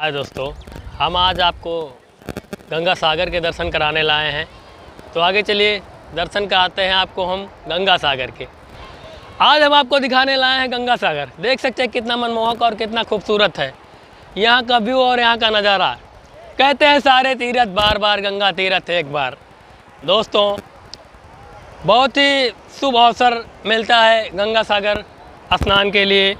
हाय दोस्तों, हम आज आपको गंगा सागर के दर्शन कराने लाए हैं। तो आगे चलिए दर्शन कराते हैं आपको हम गंगा सागर के। आज हम आपको दिखाने लाए हैं गंगा सागर। देख सकते हैं कितना मनमोहक और कितना खूबसूरत है यहाँ का व्यू और यहाँ का नज़ारा। कहते हैं सारे तीरथ बार बार, गंगा तीरथ एक बार। दोस्तों, बहुत ही शुभ अवसर मिलता है गंगा सागर स्नान के लिए।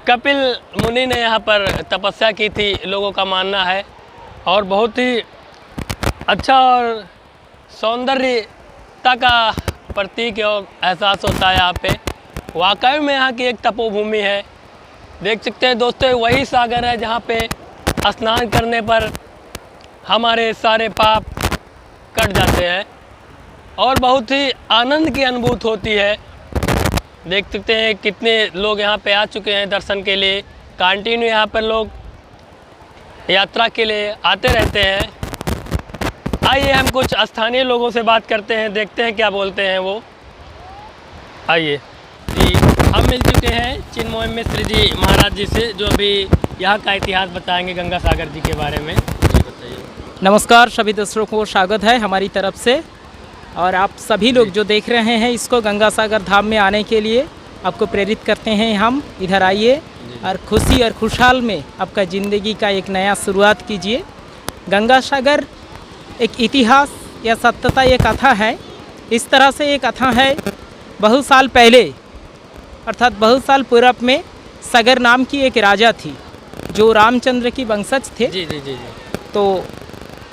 कपिल मुनि ने यहाँ पर तपस्या की थी, लोगों का मानना है, और बहुत ही अच्छा और सौंदर्यता का प्रतीक और एहसास होता है यहाँ पे। वाकई में यहाँ की एक तपोभूमि है। देख सकते हैं दोस्तों, वही सागर है जहाँ पे स्नान करने पर हमारे सारे पाप कट जाते हैं और बहुत ही आनंद की अनुभूति होती है। देख सकते हैं कितने लोग यहाँ पे आ चुके हैं दर्शन के लिए। कंटिन्यू यहाँ पर लोग यात्रा के लिए आते रहते हैं। आइए हम कुछ स्थानीय लोगों से बात करते हैं, देखते हैं क्या बोलते हैं वो। आइए जी, हम मिल चुके हैं चिन्मय मिश्र जी महाराज जी से, जो अभी यहाँ का इतिहास बताएंगे गंगा सागर जी के बारे में। जी बताइए। नमस्कार, सभी दर्शकों को स्वागत है हमारी तरफ से। और आप सभी लोग जो देख रहे हैं इसको गंगा सागर धाम में आने के लिए आपको प्रेरित करते हैं हम। इधर आइए और खुशी और खुशहाल में आपका ज़िंदगी का एक नया शुरुआत कीजिए। गंगा सागर एक इतिहास या सत्यता एक कथा है। इस तरह से एक कथा है, बहुत साल पहले अर्थात बहुत साल पूर्व में सागर नाम की एक राजा थी जो रामचंद्र की वंशज थे। जी जी जी जी। तो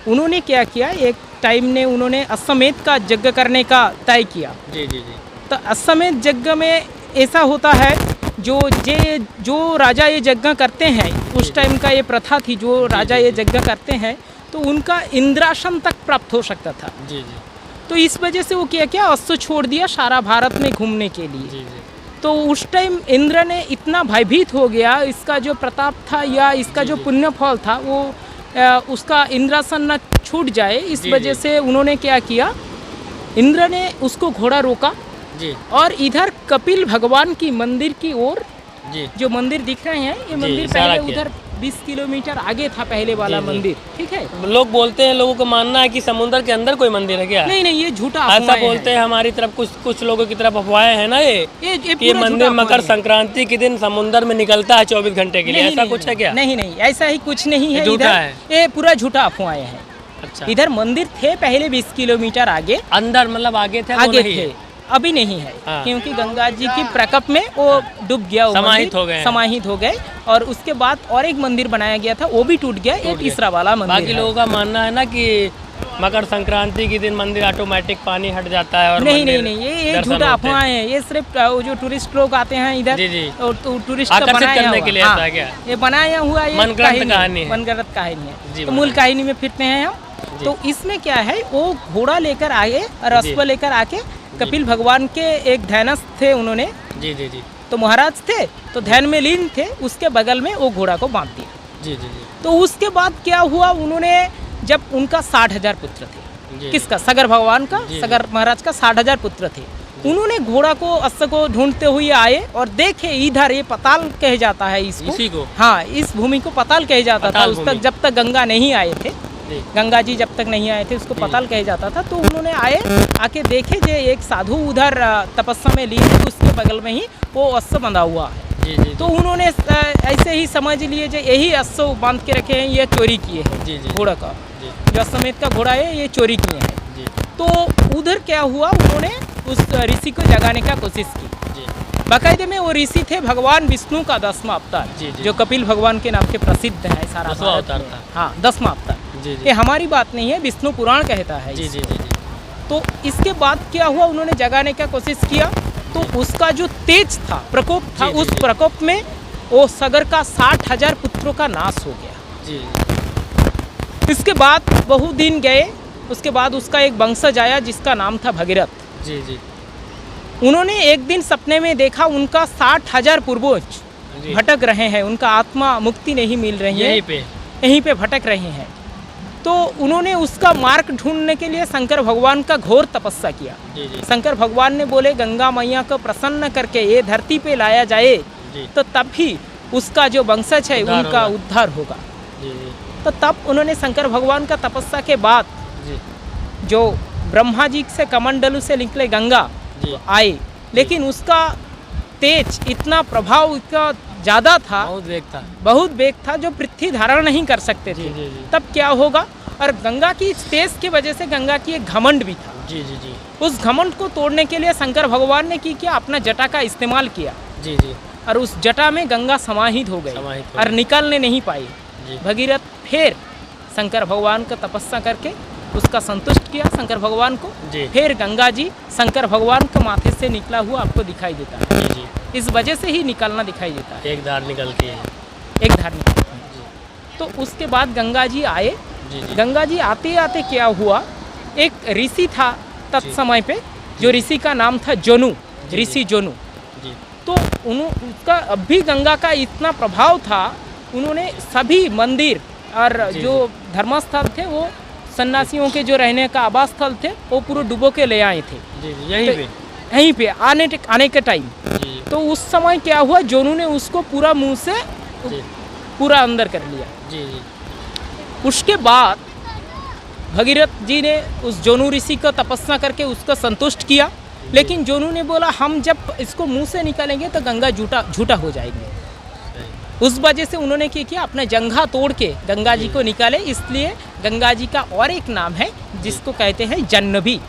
उन्होंने क्या किया, एक टाइम ने उन्होंने अश्वमेध का यज्ञ करने का तय किया। जी जी जी। तो अश्वमेध यज्ञ में ऐसा होता है, जो राजा ये यज्ञ करते हैं, उस टाइम का ये प्रथा थी, जो राजा ये यज्ञ करते हैं तो उनका इंद्रासन तक प्राप्त हो सकता था। जी जी। तो इस वजह से वो क्या अश्व छोड़ दिया सारा भारत में घूमने के लिए। जी जी। तो उस टाइम इंद्र ने इतना भयभीत हो गया, इसका जो प्रताप था या इसका जो पुण्य फल था वो उसका इंद्रासन न छूट जाए, इस वजह से उन्होंने क्या किया, इंद्र ने उसको घोड़ा रोका जी। और इधर कपिल भगवान की मंदिर की ओर, जी। जो मंदिर दिख रहे हैं ये मंदिर पहले उधर 20 किलोमीटर आगे था पहले वाला मंदिर, ठीक है। लोग बोलते हैं, लोगों का मानना है कि समुद्र के अंदर कोई मंदिर है क्या? नहीं, ये झूठा ऐसा बोलते हैं। हमारी तरफ कुछ लोगों की तरफ अफवाहें हैं ना ये मंदिर मकर संक्रांति के दिन समुद्र में निकलता है 24 घंटे के लिए, ऐसा कुछ है क्या? नहीं, ऐसा ही कुछ नहीं है, झूठा है, ये पूरा झूठा अफवाहें हैं। अच्छा। इधर मंदिर थे पहले 20 किलोमीटर आगे, अंदर मतलब आगे थे? आगे थे, अभी नहीं है। हाँ। क्योंकि गंगा जी की प्रकोप में वो डूब गया, समाहित हो गए और उसके बाद और एक मंदिर बनाया गया था, वो भी टूट गया, ये तीसरा वाला मंदिर। बाकी लोगों का मानना है ना कि मकर संक्रांति के दिन मंदिर ऑटोमेटिक पानी हट जाता है। और नहीं, ये झूठा अफवाह है। ये सिर्फ जो टूरिस्ट लोग आते हैं इधर, जी जी, और टूरिस्ट आकर्षित करने के लिए आता है क्या? ये बनाया हुआ ये मनगढ़ंत कहानी है। तो मूल कहानी में फिरते हैं हम। तो इसमें क्या है, वो घोड़ा लेकर आए और अश्व लेकर आके कपिल भगवान के एक ध्यानस्थ थे उन्होंने। जी जी जी। तो महाराज थे तो ध्यान में लीन थे, उसके बगल में वो घोड़ा को बांध दिया। जी जी जी। तो उसके बाद क्या हुआ, उन्होंने जब उनका 60,000 पुत्र थे, किसका, सागर भगवान का, सागर महाराज का 60,000 पुत्र थे। उन्होंने घोड़ा को, अश्व को ढूंढते हुए आए और देखे इधर ये पताल कहे जाता है इसको, इसी को, हाँ, इस भूमि को पताल कहे जाता था उस तक, जब तक गंगा नहीं आए थे, गंगा जी जब तक नहीं आए थे उसको पताल कहे जाता था। तो उन्होंने आके देखे जो एक साधु उधर तपस्या में लीन है, उसके बगल में ही वो अश्व बंधा हुआ है। जी। तो उन्होंने ऐसे ही समझ लिए जो यही अश्व बांध के रखे हैं, ये चोरी किए हैं घोड़ा का, जो अश्वमेध का घोड़ा है ये चोरी किए हैं। तो उधर क्या हुआ, उन्होंने उस ऋषि को जगाने का कोशिश की। बाकायदे में वो ऋषि थे भगवान विष्णु का 10वां अवतार, जो कपिल भगवान के नाम के प्रसिद्ध है सारा अवतार था। हाँ, 10वां अवतार। ये हमारी बात नहीं है, विष्णु पुराण कहता है। जी जी जी। तो इसके बाद क्या हुआ, उन्होंने जगाने का कोशिश किया तो उसका जो तेज था, प्रकोप था, उस प्रकोप में वो सागर का 60,000 पुत्रों का नाश हो गया। जी। इसके बाद बहुत दिन गए, उसके बाद उसका एक वंशज आया जिसका नाम था भगीरथ। जी जी। उन्होंने एक दिन सपने में देखा उनका 60,000 पूर्वज भटक रहे हैं, उनका आत्मा मुक्ति नहीं मिल रही है, यहीं पे भटक रहे हैं। तो उन्होंने उसका मार्ग ढूंढने के लिए शंकर भगवान का घोर तपस्या किया। शंकर भगवान ने बोले गंगा मैया को प्रसन्न करके ये धरती पे लाया जाए तो तब भी उसका जो वंशज है उनका उद्धार होगा। जी जी तो तब उन्होंने शंकर भगवान का तपस्या के बाद जी जो ब्रह्मा जी से कमंडलू से निकले गंगा जी आए, लेकिन उसका तेज इतना प्रभाव इतना ज़्यादा था, बहुत वेग था जो पृथ्वी धारण नहीं कर सकते थे। जी जी जी तब क्या होगा, और गंगा की इस तेज की वजह से गंगा की एक घमंड भी था। जी जी जी उस घमंड को तोड़ने के लिए शंकर भगवान ने की किया, अपना जटा का इस्तेमाल किया जी जी और उस जटा में गंगा समाहित हो गई समाहित हो और गई। निकलने नहीं पाई। जी भगीरथ फिर शंकर भगवान का तपस्या करके उसका संतुष्ट किया शंकर भगवान को। जी फिर गंगा जी शंकर भगवान के माथे से निकला हुआ आपको दिखाई देता है। जी जी इस वजह से ही निकलना दिखाई देता है, एक धार निकलती है। एक धार निकलती है। तो उसके बाद गंगा जी आए। जी जी गंगा जी आते आते क्या हुआ, एक ऋषि था तत्समय पे, जो ऋषि का नाम था जोनु, जी। ऋषि जोनु। जी तो उसका अभी गंगा का इतना प्रभाव था, उन्होंने सभी मंदिर और जी, जो धर्मस्थल थे, वो सन्यासियों के जो रहने का आवास स्थल थे, वो पूरे डुबो के ले आए थे जी जी यहीं तो पे। यहीं पे आने के टाइम। जी तो उस समय क्या हुआ, जोनू ने उसको पूरा मुंह से जी पूरा अंदर कर लिया। जी जी उसके बाद भगीरथ जी ने उस जोनू ऋषि को तपस्या करके उसको संतुष्ट किया, लेकिन जोनू ने बोला हम जब इसको मुंह से निकालेंगे तो गंगा झूठा हो जाएगी। उस वजह से उन्होंने क्या किया, अपना जंघा तोड़ के गंगा जी को निकाले। इसलिए गंगा जी का और एक नाम है जिसको कहते हैं जाह्नवी।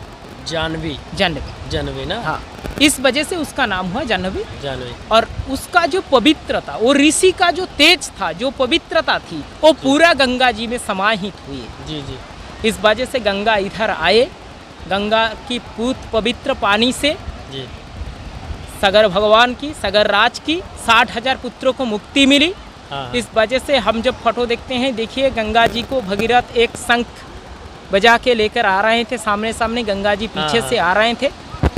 जानवी जाह्नवी, जानवी ना। हाँ, इस वजह से उसका नाम हुआ जाह्नवी। जानवी और उसका जो पवित्रता, वो ऋषि का जो तेज था, जो पवित्रता थी, वो पूरा गंगा जी में समाहित हुई। जी जी इस वजह से गंगा इधर आए। गंगा की पवित्र पानी से जी सगर भगवान की, सगर राज की 60,000 पुत्रों को मुक्ति मिली। हाँ इस वजह से हम जब फोटो देखते हैं, देखिए गंगा जी को भगीरथ एक शंख बजा के लेकर आ रहे थे, सामने सामने गंगा जी पीछे हाँ, से आ रहे थे।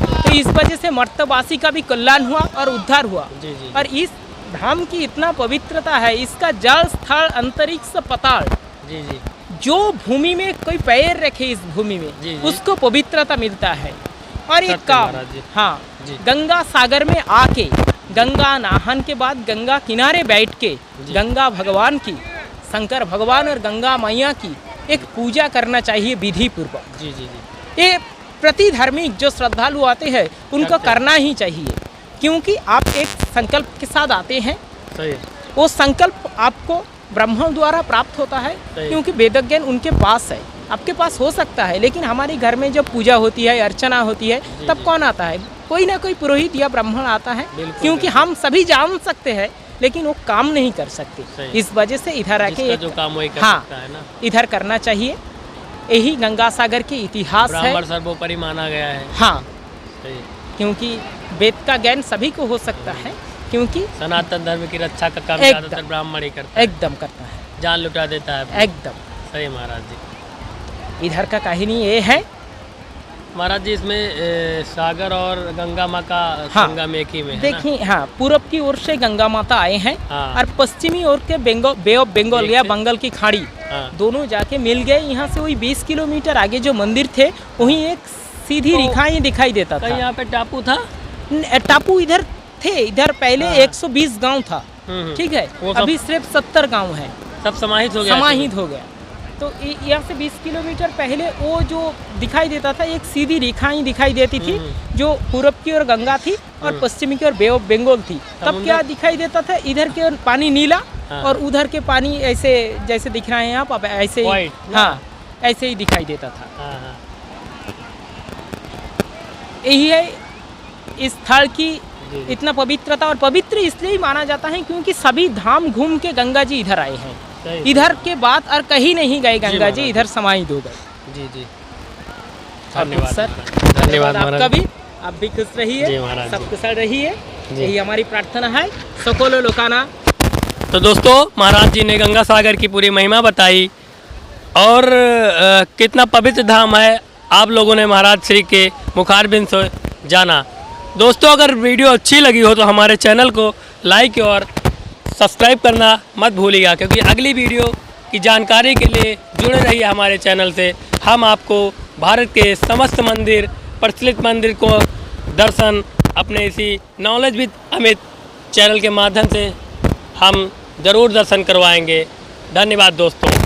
तो इस वजह से मर्तवासी का भी कल्याण हुआ और उद्धार हुआ। जी जी और इस धाम की इतना पवित्रता है, इसका जल, स्थल, अंतरिक्ष, पाताल, जी जी जो भूमि में कोई पैर रखे इस भूमि में, जी, जी। उसको पवित्रता मिलता है। और एक सत्य काम, महाराज जी। हाँ, जी। गंगा सागर में आके गंगा नहान के बाद गंगा किनारे बैठ के जी। गंगा भगवान की, शंकर भगवान और गंगा मैया की एक पूजा करना चाहिए विधि पूर्वक। जी जी जी ये प्रति धार्मिक जो श्रद्धालु आते हैं उनको करते हैं। करना ही चाहिए, क्योंकि आप एक संकल्प के साथ आते हैं। सही है। वो संकल्प आपको ब्रह्मा द्वारा प्राप्त होता है, सही। क्योंकि वेद ज्ञान उनके पास है, आपके पास हो सकता है, लेकिन हमारे घर में जब पूजा होती है, अर्चना होती है, जी, तब जी। कौन आता है? कोई ना कोई पुरोहित या ब्राह्मण आता है, बिल्कुल, क्योंकि बिल्कुल। हम सभी जान सकते हैं, लेकिन वो काम नहीं कर सकते। सही। इस वजह से इधर आके जिसका जो एक, काम वही कर हाँ, सकता है ना। इधर करना चाहिए। यही गंगा सागर की इतिहास है। ब्राह्मण सर्वोपरि माना गया है। हाँ, सही। क्योंकि वेद का ज्ञान सभी को हो सकता है, क्योंकि सनातन धर्म की रक्षा का काम एकदम। ज्यादातर ब्राह्मण ही करता है। एकदम करता है, जान लुटा देता है। एकदम। सही महाराज जी। इधर का कहानी ये है। महाराज जी इसमें सागर और गंगा माँ का हाँ। संगम एक ही में है ना? देखिए, हाँ, पूरब की ओर से गंगा माता आए हैं हाँ। और पश्चिमी ओर के बे ऑफ बंगाल एक या से- बंगाल की खाड़ी, हाँ। दोनों जाके मिल गए। यहाँ से वही 20 किलोमीटर आगे जो मंदिर थे, वहीं एक सीधी तो रेखा ही दिखाई देता कहीं था। यहाँ पे टापू था। टापू इधर थे, इधर पहले हाँ। 120 गांव था, ठीक है, वो सब- अभी सिर्फ 70 गांव है, सब समाहित हो गया। समाहित हो गया। तो यहाँ से 20 किलोमीटर पहले वो जो दिखाई देता था, एक सीधी रेखा ही दिखाई देती थी, जो पूरब की ओर गंगा थी और पश्चिमी की ओर बे ऑफ बंगाल थी। तब समुद्र- क्या दिखाई देता था, इधर के ओर पानी नीला हाँ। और उधर के पानी ऐसे जैसे दिख रहे हैं आप, अब ऐसे ही, White, ना? हाँ, ऐसे ही दिखाई देता था। हाँ हाँ यही है इस स्थल की जी, जी। इतना पवित्रता, और पवित्र इसलिए ही माना जाता है क्योंकि सभी धाम घूम के गंगा जी इधर आए हैं। सही। इधर के बाद और कहीं नहीं गए गंगा जी, महाराज। इधर समाहित हो गए। जी जी और धन्यवाद सर, महाराज। धन्यवाद आपका महाराज। भी, आप भी खुश जी रहिए, महाराज सब जी। कुशल रहिए, जी। यही हमारी प्रार्थना है। सकलो लोकाना। तो दोस्तों, महाराज जी ने गंगा सागर की पूरी महिमा बताई और कितना पवित्र धाम है, आप लोगों ने महाराज श्री के मुखारबिंद से जाना। दोस्तों, अगर वीडियो अच्छी लगी हो तो हमारे चैनल को लाइक और सब्सक्राइब करना मत भूलिएगा, क्योंकि अगली वीडियो की जानकारी के लिए जुड़े रहिए हमारे चैनल से। हम आपको भारत के समस्त मंदिर, प्रचलित मंदिर को दर्शन अपने इसी नॉलेज विद अमित चैनल के माध्यम से हम ज़रूर दर्शन करवाएंगे। धन्यवाद दोस्तों।